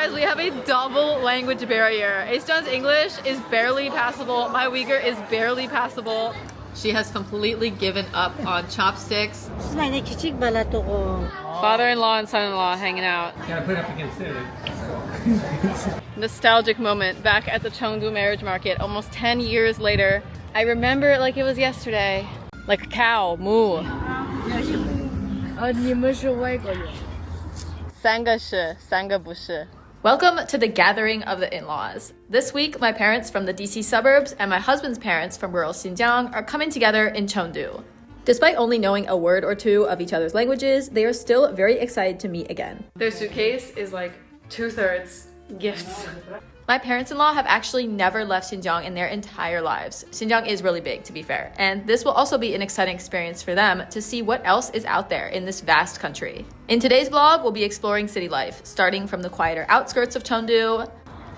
guys, we have a double language barrier. Aesjon's English is barely passable. My Uyghur is barely passable. She has completely given up on chopsticks. Father-in-law and son-in-law hanging out. Gotta put it up against it. Nostalgic moment back at the Chengdu marriage market almost 10 years later. I remember it like it was yesterday. Like a cow, moo. Welcome to the gathering of the in-laws. This week, my parents from the DC suburbs and my husband's parents from rural Xinjiang are coming together in Chengdu. Despite only knowing a word or two of each other's languages, they are still very excited to meet again. Their suitcase is like 2/3 gifts. My parents-in-law have actually never left Xinjiang in their entire lives. Xinjiang is really big, to be fair, and this will also be an exciting experience for them to see what else is out there in this vast country. In today's vlog, we'll be exploring city life, starting from the quieter outskirts of Chengdu.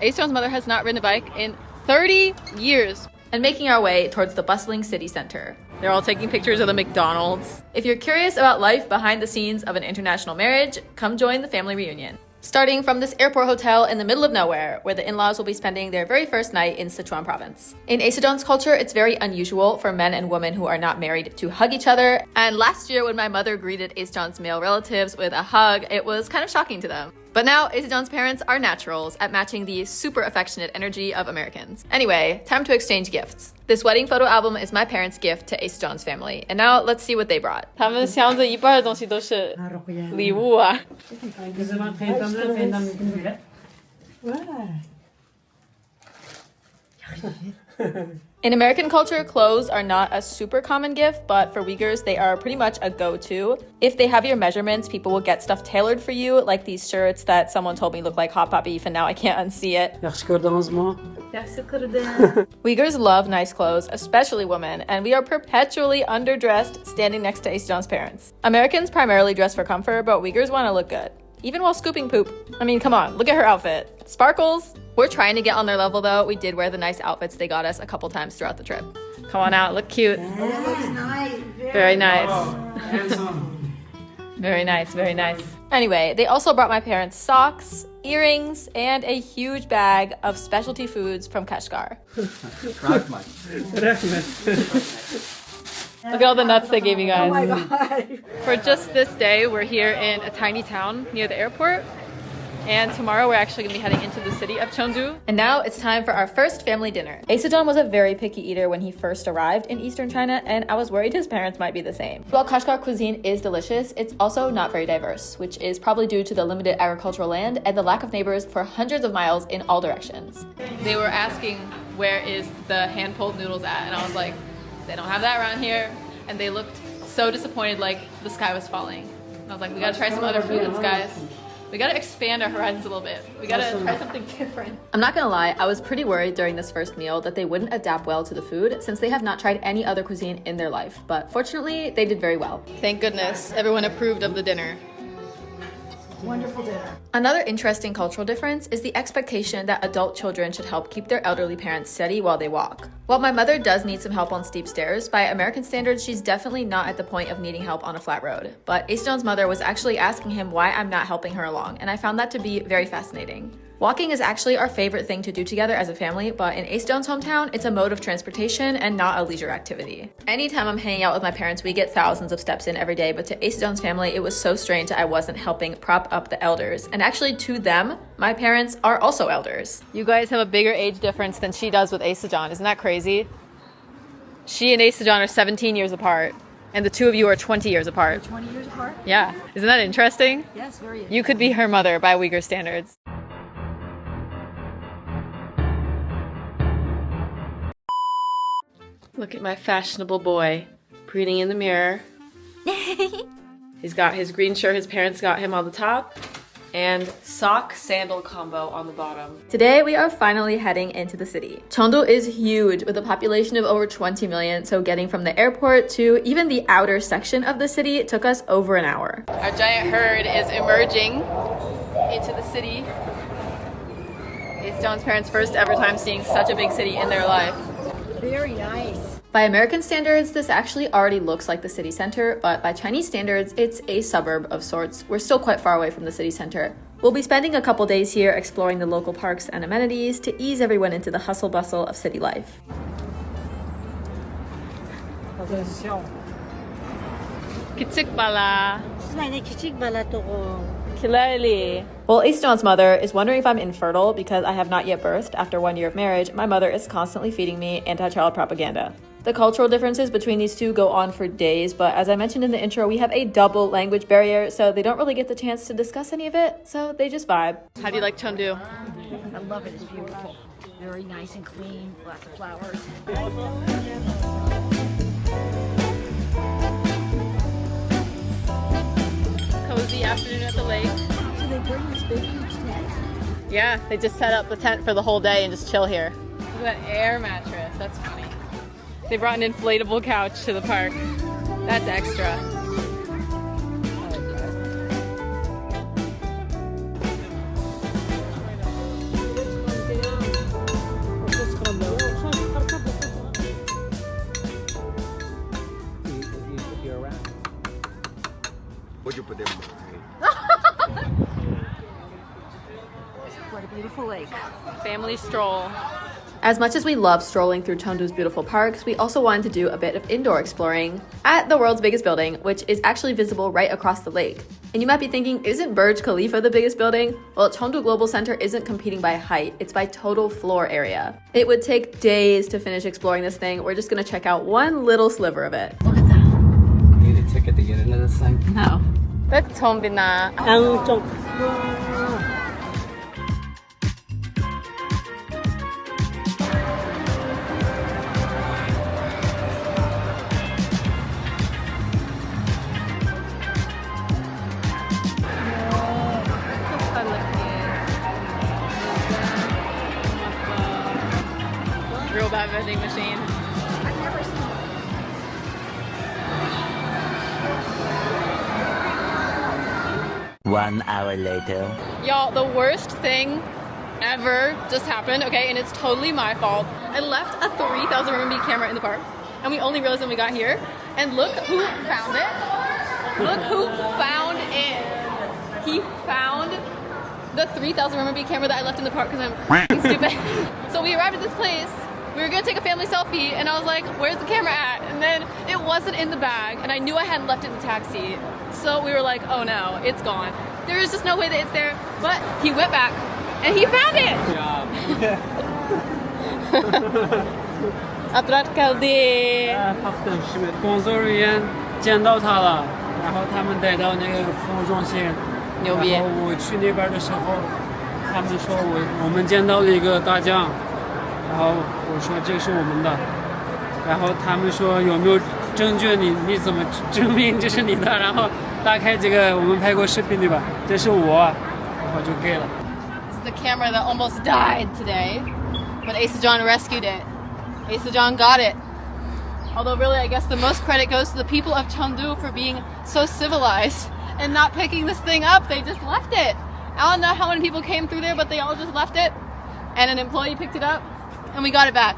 Aesjon's mother has not ridden a bike in 30 years. And making our way towards the bustling city center. They're all taking pictures of the McDonald's. If you're curious about life behind the scenes of an international marriage, come join the family reunion. Starting from this airport hotel in the middle of nowhere, where the in-laws will be spending their very first night in Sichuan province. In Aesjon's culture, it's very unusual for men and women who are not married to hug each other. And last year, when my mother greeted Aesjon's male relatives with a hug, it was kind of shocking to them. But now, Aesjon's parents are naturals at matching the super affectionate energy of Americans. Anyway, time to exchange gifts. This wedding photo album is my parents' gift to Aesjon's family. And now, let's see what they brought. 他们箱子一半的东西都是礼物啊。In American culture, clothes are not a super common gift, but for Uyghurs, they are pretty much a go-to. If they have your measurements, people will get stuff tailored for you, like these shirts that someone told me look like hot pot beef, and now I can't unsee it. Uyghurs love nice clothes, especially women, and we are perpetually underdressed standing next to Aesjon's parents. Americans primarily dress for comfort, but Uyghurs want to look good. Even while scooping poop. I mean, come on, look at her outfit. Sparkles! We're trying to get on their level though. We did wear the nice outfits they got us a couple times throughout the trip. Come on out, look cute. That looks nice. Very nice. Handsome. Very nice, very nice. Anyway, they also brought my parents socks, earrings, and a huge bag of specialty foods from Kashgar. Look at all the nuts they gave you guys. Oh my god. For just this day, we're here in a tiny town near the airport. And tomorrow we're actually going to be heading into the city of Chengdu. And now it's time for our first family dinner. Aesjon was a very picky eater when he first arrived in eastern China, and I was worried his parents might be the same. While Kashgar cuisine is delicious, it's also not very diverse, which is probably due to the limited agricultural land and the lack of neighbors for hundreds of miles in all directions. They were asking where is the hand-pulled noodles at, and I was like, they don't have that around here. And they looked so disappointed, like the sky was falling. And I was like, we gotta try some other foods, guys. We gotta expand our horizons a little bit. We gotta try something different. I'm not gonna lie, I was pretty worried during this first meal that they wouldn't adapt well to the food since they have not tried any other cuisine in their life. But fortunately, they did very well. Thank goodness, everyone approved of the dinner. Wonderful dinner. Another interesting cultural difference is the expectation that adult children should help keep their elderly parents steady while they walk. While my mother does need some help on steep stairs, by American standards, she's definitely not at the point of needing help on a flat road. But Aesjon's mother was actually asking him why I'm not helping her along, and I found that to be very fascinating. Walking is actually our favorite thing to do together as a family, but in Aesjon's hometown, it's a mode of transportation and not a leisure activity. Anytime I'm hanging out with my parents, we get thousands of steps in every day, but to Aesjon's family, it was so strange that I wasn't helping prop up the elders. And actually to them, my parents are also elders. You guys have a bigger age difference than she does with Aesjon. Isn't that crazy? She and Aesjon are 17 years apart, and the two of you are 20 years apart. 20 years apart? Yeah. Isn't that interesting? Yes, very interesting. You could be her mother by Uyghur standards. Look at my fashionable boy, preening in the mirror. He's got his green shirt his parents got him on the top, and sock-sandal combo on the bottom. Today, we are finally heading into the city. Chengdu is huge, with a population of over 20 million, so getting from the airport to even the outer section of the city took us over an hour. Our giant herd is emerging into the city. It's John's parents' first ever time seeing such a big city in their life. Very nice. By American standards, this actually already looks like the city center, but by Chinese standards, it's a suburb of sorts. We're still quite far away from the city center, We'll be spending a couple days here exploring the local parks and amenities to ease everyone into the hustle bustle of city life. küçük bala togo. Well, Asejon's mother is wondering if I'm infertile because I have not yet birthed. After 1 year of marriage, my mother is constantly feeding me anti-child propaganda. The cultural differences between these two go on for days, but as I mentioned in the intro, we have a double language barrier, so they don't really get the chance to discuss any of it, so they just vibe. How do you like Chengdu? I love it. It's beautiful. Very nice and clean. Lots of flowers. Cozy afternoon at the lake. So they bring this big huge tent. Yeah, they just set up the tent for the whole day and just chill here. Look at that air mattress, that's funny. They brought an inflatable couch to the park. That's extra. What'd you put there? What a beautiful lake. Family stroll. As much as we love strolling through Chengdu's beautiful parks, we also wanted to do a bit of indoor exploring at the world's biggest building, which is actually visible right across the lake. And you might be thinking, isn't Burj Khalifa the biggest building? Well, Chengdu Global Center isn't competing by height, it's by total floor area. It would take days to finish exploring this thing. We're just gonna check out one little sliver of it. Need a ticket to get into this thing? No. That's Tombina. Hangzhou. Robot vending machine. I've never seen one. One hour later. Y'all, the worst thing ever just happened, okay? And it's totally my fault. I left a 3,000 RMB camera in the park, and we only realized when we got here. And look who found it. Look who found it. He found the 3,000 RMB camera that I left in the park because I'm f***ing stupid. So we arrived at this place. We were gonna take a family selfie, and I was like, where's the camera at? And then it wasn't in the bag, and I knew I hadn't left it in the taxi. So we were like, oh no, it's gone. There is just no way that it's there. But he went back, and he found it! Abrat kaldi. 工作人员见到他了，然后他们带到那个服务中心。牛逼。然后我去那边的时候，他们说我们见到了一个大疆，然后我说这是我们的，然后他们说有没有证据？你怎么证明这是你的？然后打开这个我们拍过视频对吧？这是我，然后就给了。It's the camera that almost died today, but Asejon rescued it. Asejon got it. Although really, I guess the most credit goes to the people of Chengdu for being so civilized and not picking this thing up. They just left it. I don't know how many people came through there, but they all just left it. And an employee picked it up, and we got it back.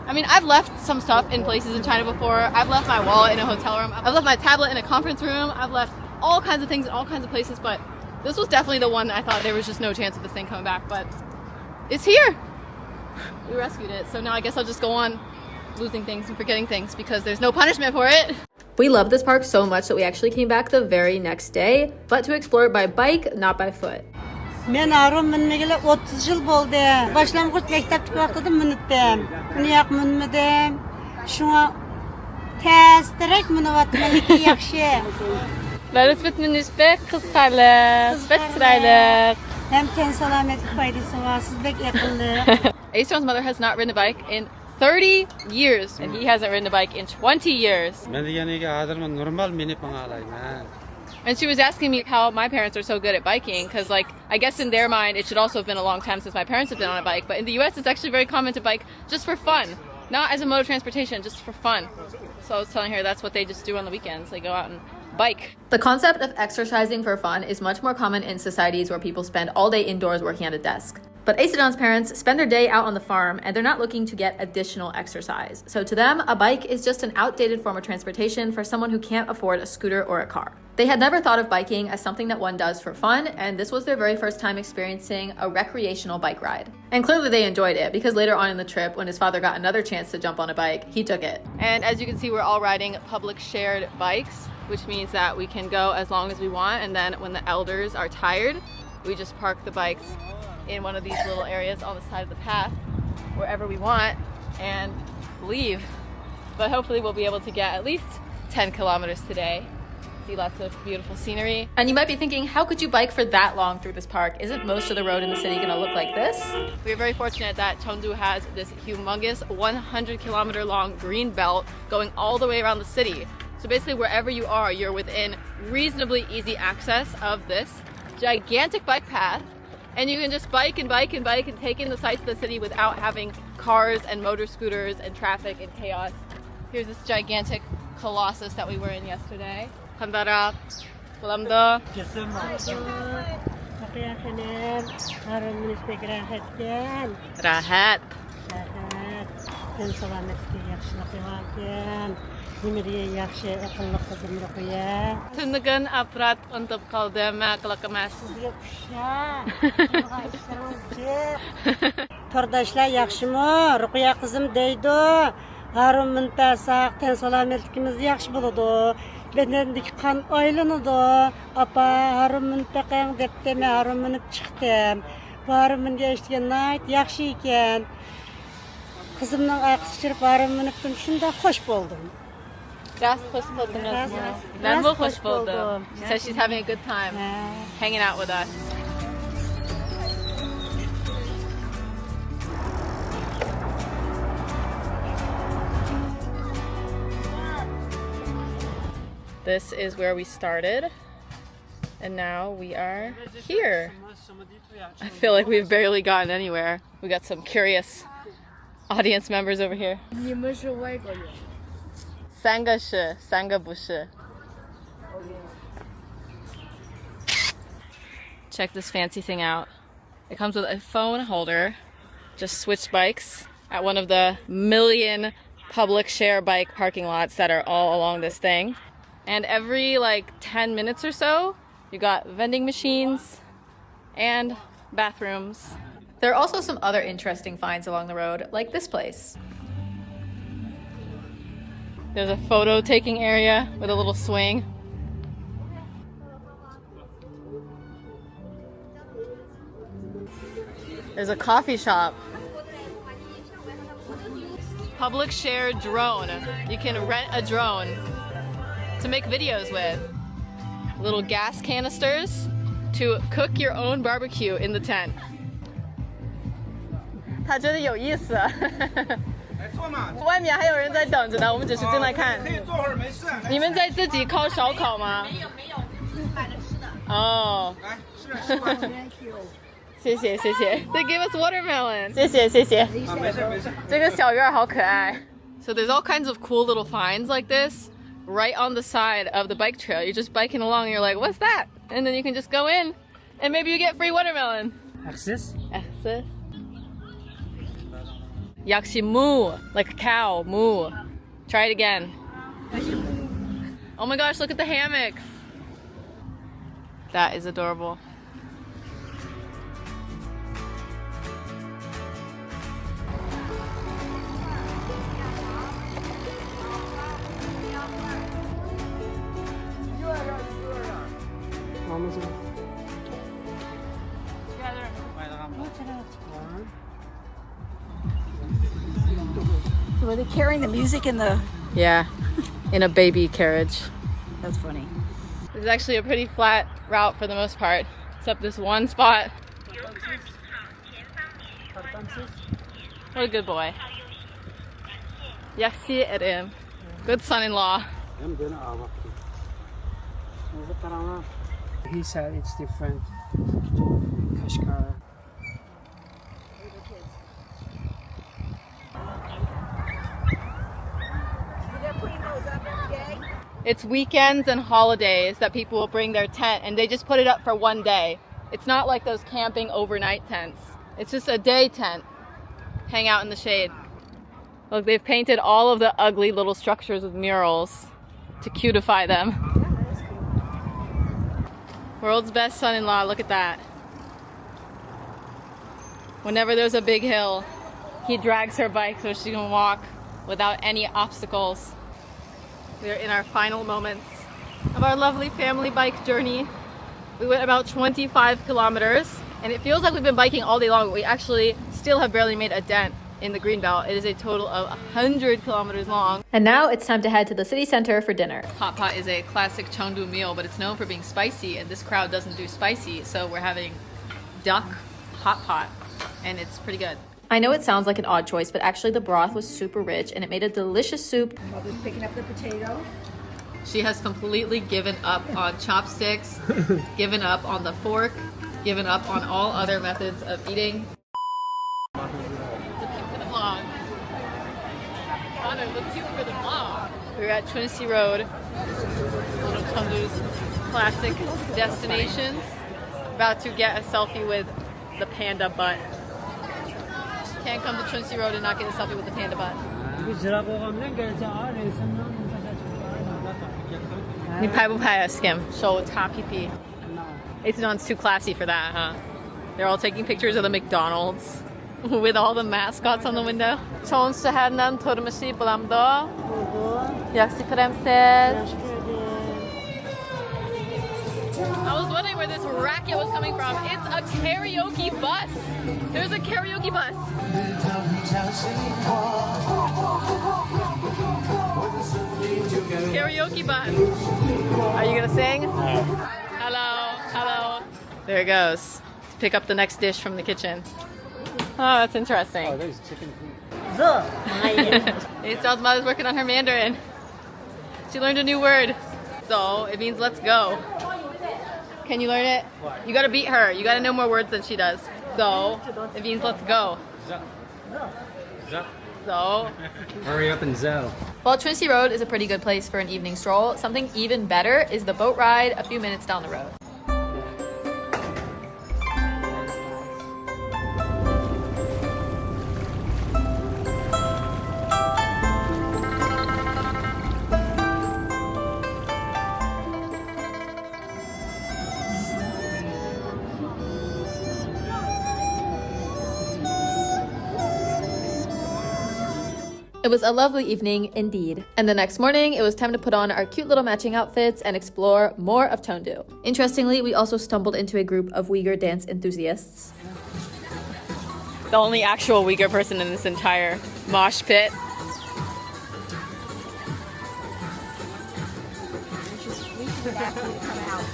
I mean, I've left some stuff in places in China before. I've left my wallet in a hotel room. I've left my tablet in a conference room. I've left all kinds of things in all kinds of places, but this was definitely the one that I thought there was just no chance of this thing coming back, but it's here. We rescued it, so now I guess I'll just go on losing things and forgetting things because there's no punishment for it. We love this park so much that we actually came back the very next day, but to explore it by bike, not by foot. Men arım minmegele 30 yıl boldu. Başlangıç mektepçi vaqtida minitdim. Niyak minmedim. Şuna tezdirek minivatman iki yaxshi. Velosipedin nisbet kısqarlık, nisbet sıraylık. Hem ten salametlik faydası var. Siz bek aqıllı. Asejon's mother has not ridden a bike in 30 years, and he hasn't ridden a bike in 20 years. Men degeniga adirman normal minib mangalayman. And she was asking me how my parents are so good at biking, because like, I guess in their mind, it should also have been a long time since my parents have been on a bike, but in the US, it's actually very common to bike just for fun, not as a mode of transportation, just for fun. So I was telling her that's what they just do on the weekends. They go out and bike. The concept of exercising for fun is much more common in societies where people spend all day indoors working at a desk. But Asejon's parents spend their day out on the farm, and they're not looking to get additional exercise. So to them, a bike is just an outdated form of transportation for someone who can't afford a scooter or a car. They had never thought of biking as something that one does for fun, and this was their very first time experiencing a recreational bike ride. And clearly they enjoyed it, because later on in the trip, when his father got another chance to jump on a bike, he took it. And as you can see, we're all riding public shared bikes, which means that we can go as long as we want, and then when the elders are tired, we just park the bikes in one of these little areas on the side of the path, wherever we want, and leave. But hopefully we'll be able to get at least 10 kilometers today. See lots of beautiful scenery. And you might be thinking, how could you bike for that long through this park? Isn't most of the road in the city gonna look like this? We're very fortunate that Chengdu has this humongous 100-kilometer long green belt going all the way around the city. So basically wherever you are, you're within reasonably easy access of this gigantic bike path. And you can just bike and bike and bike and take in the sights of the city without having cars and motor scooters and traffic and chaos. Here's this gigantic colossus that we were in yesterday. Kandara, Lamda. Rahat. Tundugan aprat untuk kaldema kelakamas. Tordaşlar yaxşımı? Ruqiya qızım deydi. Harun minta sağ ten salametligimiz yaxşı boludu. Bedendeki kan aylanıdı. Apa Harun minta qan depti, men Harun minip chiqdim. Harun minga eshitgan nayt yaxşı ekan. Qızımның ayqısı chirib Harun minipdim, shunda xoş boldum. Biraz hoş buldunuz. Ben bu hoş buldum. She said she's having a good time hanging out with us. This is where we started, and now we are here. I feel like we've barely gotten anywhere. We got some curious audience members over here. 你们是外国人。三个是，三个不是。Check this fancy thing out. It comes with a phone holder. Just switch bikes at one of the million public share bike parking lots that are all along this thing. And every like 10 minutes or so, you got vending machines and bathrooms. There are also some other interesting finds along the road, like this place. There's a photo taking area with a little swing. There's a coffee shop. Public share drone. You can rent a drone to make videos with. Little gas canisters to cook your own barbecue in the tent. 他觉得有意思。外面还有人在等着呢，我们只是进来看。可以坐会儿没事。你们在自己烤烧烤吗？没有，买了吃的。哦。来，吃吧。谢谢谢谢。They gave us watermelon. 谢谢谢谢。没事没事。这个小院好可爱。So there's all kinds of cool little finds like this right on the side of the bike trail. You're just biking along and you're like, what's that? And then you can just go in and maybe you get free watermelon. Access? Access. Yakshi moo, like a cow, moo. Try it again. Oh my gosh, look at the hammocks. That is adorable. Were they carrying the music in the... Yeah, in a baby carriage. That's funny. This is actually a pretty flat route for the most part, except this one spot. What a good boy. Yaxshi erim. Good son-in-law. He said it's different. Kashgar. It's weekends and holidays that people will bring their tent and they just put it up for one day. It's not like those camping overnight tents. It's just a day tent. Hang out in the shade. Look, they've painted all of the ugly little structures with murals to cutify them. World's best son-in-law, look at that. Whenever there's a big hill, he drags her bike so she can walk without any obstacles. We're in our final moments of our lovely family bike journey. We went about 25 kilometers and it feels like we've been biking all day long, but we actually still have barely made a dent in the green belt. It is a total of 100 kilometers long. And now it's time to head to the city center for dinner. Hot pot is a classic Chengdu meal, but it's known for being spicy, and this crowd doesn't do spicy, so we're having duck hot pot, and it's pretty good. I know it sounds like an odd choice, but actually the broth was super rich and it made a delicious soup. Mother's picking up the potato. She has completely given up on chopsticks, given up on the fork, given up on all other methods of eating. Connor, look cute for the vlog. We're at Chunxi Road, one of Chengdu's classic destinations. About to get a selfie with the panda butt. Can't come to Chunxi Road and not get a selfie with the panda butt. 你拍不拍啊 Skim? 手擦屁屁. It's not too classy for that, huh? They're all taking pictures of the McDonald's with all the mascots on the window. 좋은 시간은 turmushi bulamdo. Yaxshi pramsiz. I was wondering where this racket was coming from. It's a karaoke bus. There's a karaoke bus. Karaoke bus. Are you gonna sing? Hello, hello. There it goes. To pick up the next dish from the kitchen. Oh, that's interesting. Oh, there's chicken feet. Aestel's mother's working on her Mandarin. She learned a new word. So it means let's go. Can you learn it? What? You gotta beat her. You gotta know more words than she does. So it means let's go. So Hurry up and zo. While Chunxi Road is a pretty good place for an evening stroll, something even better is the boat ride a few minutes down the road. It was a lovely evening indeed. And the next morning, it was time to put on our cute little matching outfits and explore more of Chengdu. Interestingly, we also stumbled into a group of Uyghur dance enthusiasts. The only actual Uyghur person in this entire mosh pit. We should have asked you to come out.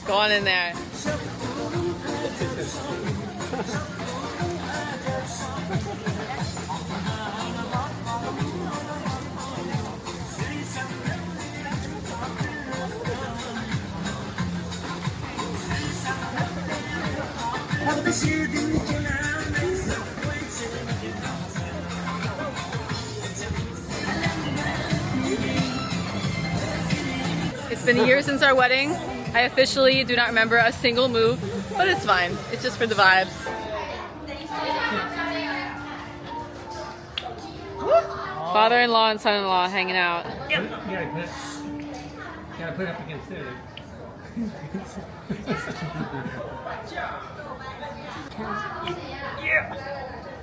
Go on in there. It's been a year since our wedding. I officially do not remember a single move, but it's fine. It's just for the vibes. Father-in-law and son-in-law hanging out. You gotta put it up against it.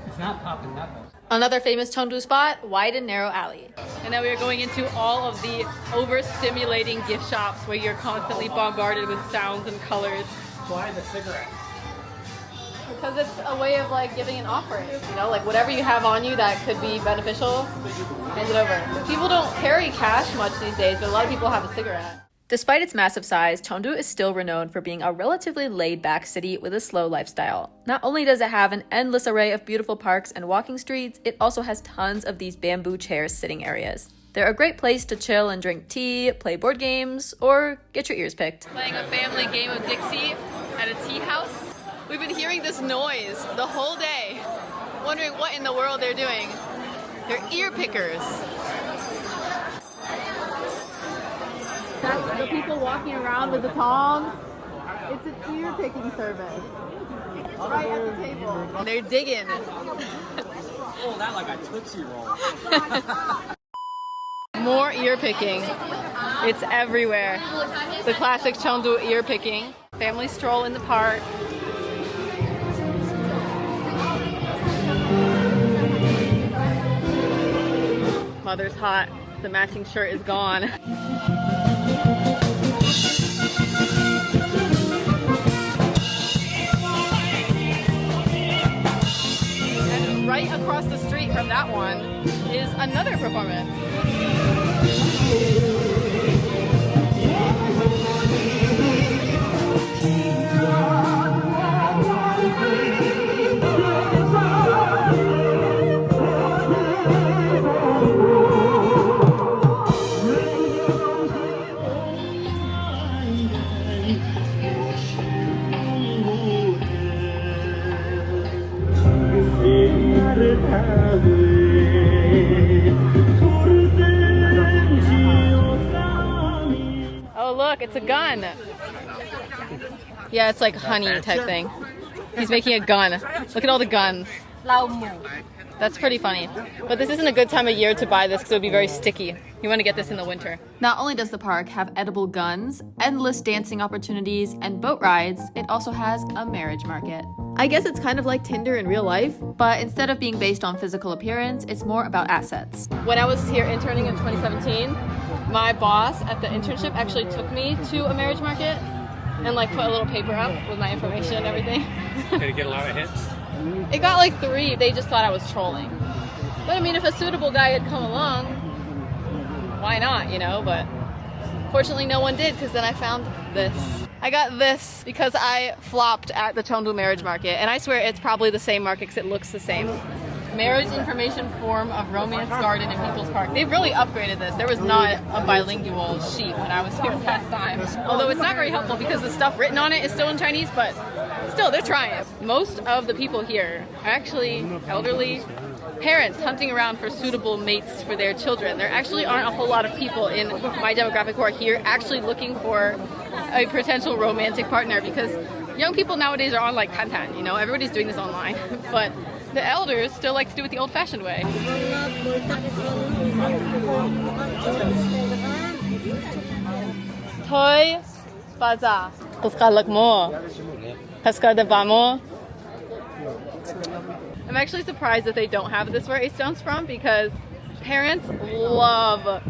It's not popping knuckles. Another famous Chengdu spot, wide and narrow alley. And now we are going into all of the overstimulating gift shops where you're constantly bombarded with sounds and colors. Why the cigarettes? Because it's a way of like giving an offering, you know, like whatever you have on you that could be beneficial, hand it over. People don't carry cash much these days, but a lot of people have a cigarette. Despite its massive size, Chengdu is still renowned for being a relatively laid-back city with a slow lifestyle. Not only does it have an endless array of beautiful parks and walking streets, it also has tons of these bamboo chairs sitting areas. They're a great place to chill and drink tea, play board games, or get your ears picked. Playing a family game of Dixie. at a tea house. We've been hearing this noise the whole day, wondering what in the world they're doing. They're ear pickers. That's the people walking around with the tongs. It's an ear picking service. Right at the table. They're digging. Oh, that like a Tootsie Roll. More ear picking. It's everywhere. The classic Chengdu ear picking. Family stroll in the park. Mother's hot. The matching shirt is gone. And right across the street from that one is another performance. Oh look, it's a gun. Yeah, it's like honey type thing. He's making a gun. Look at all the guns. That's pretty funny. But this isn't a good time of year to buy this because it would be very sticky. You want to get this in the winter. Not only does the park have edible guns, endless dancing opportunities, and boat rides, it also has a marriage market. I guess it's kind of like Tinder in real life, but instead of being based on physical appearance, it's more about assets. When I was here interning in 2017, my boss at the internship actually took me to a marriage market and like put a little paper up with my information and everything. Did it get a lot of hits? It got like 3. They just thought I was trolling. But I mean, if a suitable guy had come along, why not, you know? But fortunately no one did, because then I found this. I got this because I flopped at the Chengdu marriage market, and I swear it's probably the same market because it looks the same. Marriage information form of Romance Garden in People's Park. They've really upgraded this. There was not a bilingual sheet when I was here last time. Although it's not very helpful because the stuff written on it is still in Chinese, but still, they're trying. Most of the people here are actually elderly parents hunting around for suitable mates for their children. There actually aren't a whole lot of people in my demographic who are here actually looking for a potential romantic partner, because young people nowadays are on like Tantan, you know, everybody's doing this online. But the elders still like to do it the old-fashioned way. Toy bazaar. I'm actually surprised that they don't have this where Easton's from, because parents love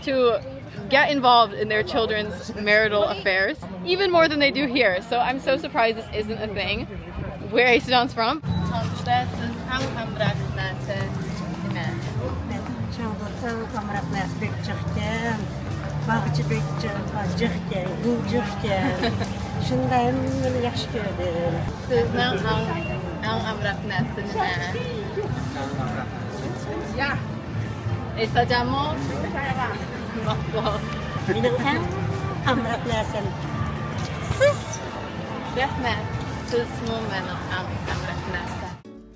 to get involved in their children's marital affairs, even more than they do here. So I'm so surprised this isn't a thing where Easton's from.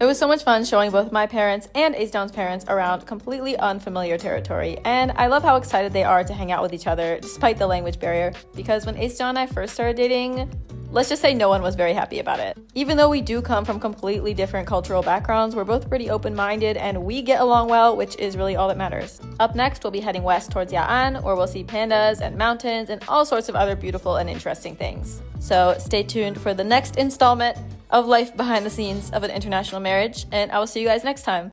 It was so much fun showing both my parents and Ace-Down's parents around completely unfamiliar territory, and I love how excited they are to hang out with each other despite the language barrier, because when Ace-Down and I first started dating, let's just say no one was very happy about it. Even though we do come from completely different cultural backgrounds, we're both pretty open-minded and we get along well, which is really all that matters. Up next, we'll be heading west towards Ya'an, where we'll see pandas and mountains and all sorts of other beautiful and interesting things. So stay tuned for the next installment of life behind the scenes of an international marriage, and I will see you guys next time.